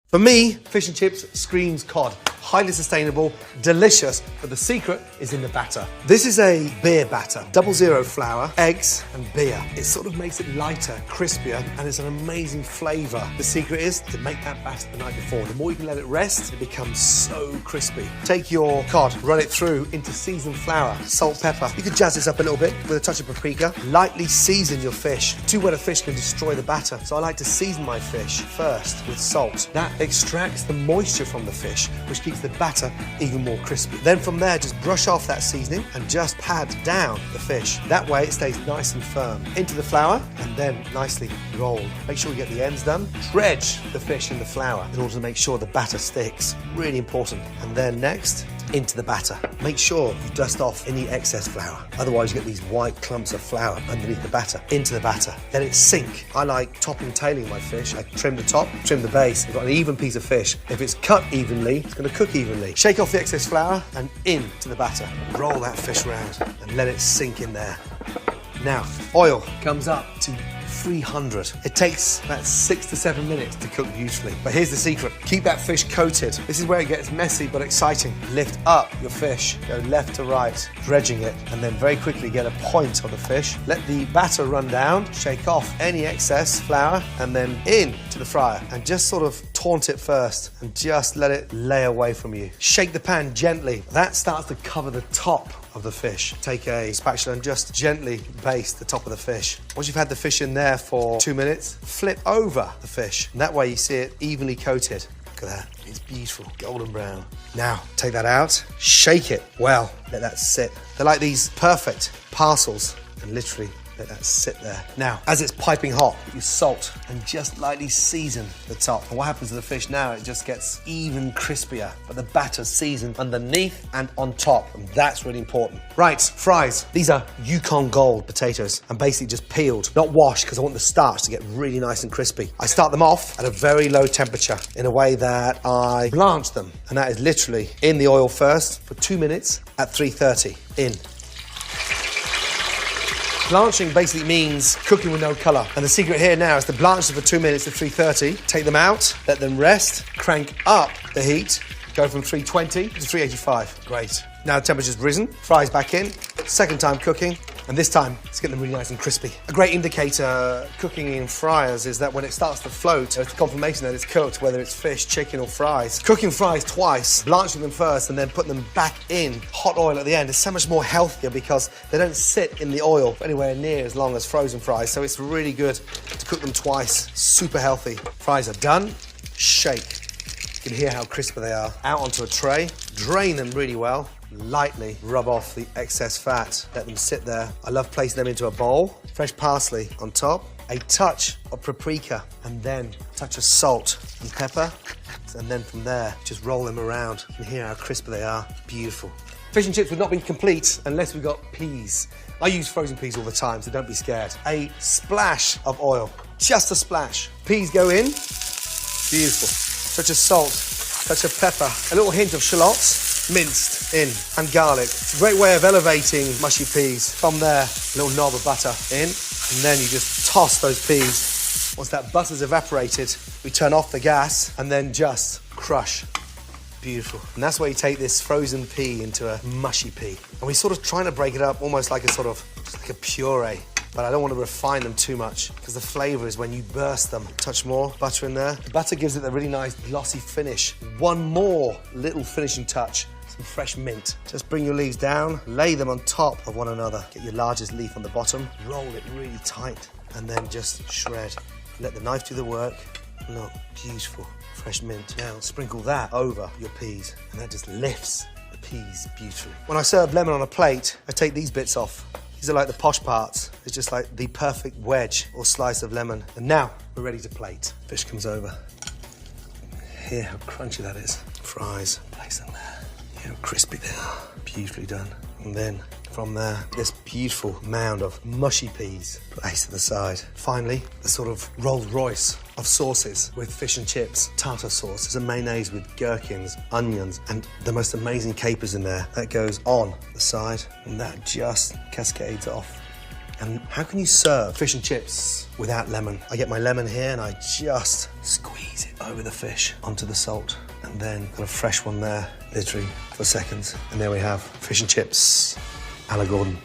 For me, fish and chips screams cod. Highly sustainable, delicious, but the secret is in the batter. This is a beer batter, 00 flour, eggs and beer. It sort of makes it lighter, crispier, and it's an amazing flavour. The secret is to make that batter the night before. The more you can let it rest, it becomes so crispy. Take your cod, run it through into seasoned flour, salt, pepper. You can jazz this up a little bit with a touch of paprika. Lightly season your fish. Too wet a fish can destroy the batter, so I like to season my fish first with salt. That extracts the moisture from the fish, which keeps the batter even more crispy. Then from there, just brush off that seasoning and just pat down the fish. That way it stays nice and firm. Into the flour and then nicely roll. Make sure you get the ends done. Dredge the fish in the flour in order to make sure the batter sticks. Really important. And then next, into the batter. Make sure you dust off any excess flour. Otherwise you get these white clumps of flour underneath the batter. Into the batter. Let it sink. I like top and tailing my fish. I trim the top, trim the base. I've got an even piece of fish. If it's cut evenly, it's going to cook evenly. Shake off the excess flour and into the batter. Roll that fish around and let it sink in there. Now, oil comes up to 300. It takes about 6 to 7 minutes to cook beautifully. But here's the secret. Keep that fish coated. This is where it gets messy but exciting. Lift up your fish, go left to right, dredging it, and then very quickly get a point on the fish. Let the batter run down, shake off any excess flour, and then into the fryer. And just sort of taunt it first and just let it lay away from you. Shake the pan gently. That starts to cover the top of the fish. Take a spatula and just gently baste the top of the fish. Once you've had the fish in there for 2 minutes, flip over the fish. And that way you see it evenly coated. Look at that. It's beautiful, golden brown. Now, take that out, shake it well, let that sit. They're like these perfect parcels, and literally let that sit there. Now, as it's piping hot, you salt and just lightly season the top. And what happens to the fish now, it just gets even crispier, but the batter's seasoned underneath and on top, and that's really important. Right, fries. These are Yukon Gold potatoes, and basically just peeled, not washed, because I want the starch to get really nice and crispy. I start them off at a very low temperature in a way that I blanch them, and that is literally in the oil first for 2 minutes at 330. In. Blanching basically means cooking with no colour. And the secret here now is to blanch them for 2 minutes at 330, take them out, let them rest, crank up the heat, go from 320 to 385. Great. Now the temperature's risen, fries back in, second time cooking, and this time it's getting them really nice and crispy. A great indicator cooking in fryers is that when it starts to float, it's the confirmation that it's cooked, whether it's fish, chicken or fries. Cooking fries twice, blanching them first and then putting them back in hot oil at the end is so much more healthier because they don't sit in the oil for anywhere near as long as frozen fries, so it's really good to cook them twice. Super healthy. Fries are done, shake. You can hear how crispy they are. Out onto a tray, drain them really well. Lightly rub off the excess fat, let them sit there. I love placing them into a bowl, fresh parsley on top, a touch of paprika, and then a touch of salt and pepper. And then from there, just roll them around. You can hear how crispy they are. Beautiful. Fish and chips would not be complete unless we got peas. I use frozen peas all the time, so don't be scared. A splash of oil, just a splash. Peas go in, beautiful. Touch of salt, touch of pepper, a little hint of shallots, minced in, and garlic. It's a great way of elevating mushy peas. From there, a little knob of butter in, and then you just toss those peas. Once that butter's evaporated, we turn off the gas and then just crush. Beautiful. And that's where you take this frozen pea into a mushy pea. And we're sort of trying to break it up almost like a sort of, like a puree. But I don't want to refine them too much because the flavour is when you burst them. Touch more butter in there. The butter gives it a really nice glossy finish. One more little finishing touch. Some fresh mint. Just bring your leaves down, lay them on top of one another. Get your largest leaf on the bottom, roll it really tight, and then just shred. Let the knife do the work. Look, beautiful, fresh mint. Now sprinkle that over your peas, and that just lifts the peas beautifully. When I serve lemon on a plate, I take these bits off. These are like the posh parts. It's just like the perfect wedge or slice of lemon. And now we're ready to plate. Fish comes over. Hear how crunchy that is. Fries, place them there. Hear how crispy they are. Beautifully done. And then from there, this beautiful mound of mushy peas placed to the side. Finally, the sort of Rolls Royce of sauces with fish and chips. Tartar sauce. There's a mayonnaise with gherkins, onions, and the most amazing capers in there. That goes on the side, and that just cascades off. And how can you serve fish and chips without lemon? I get my lemon here and I just squeeze it over the fish onto the salt. And then got a fresh one there, literally for seconds. And there we have fish and chips a la Gordon.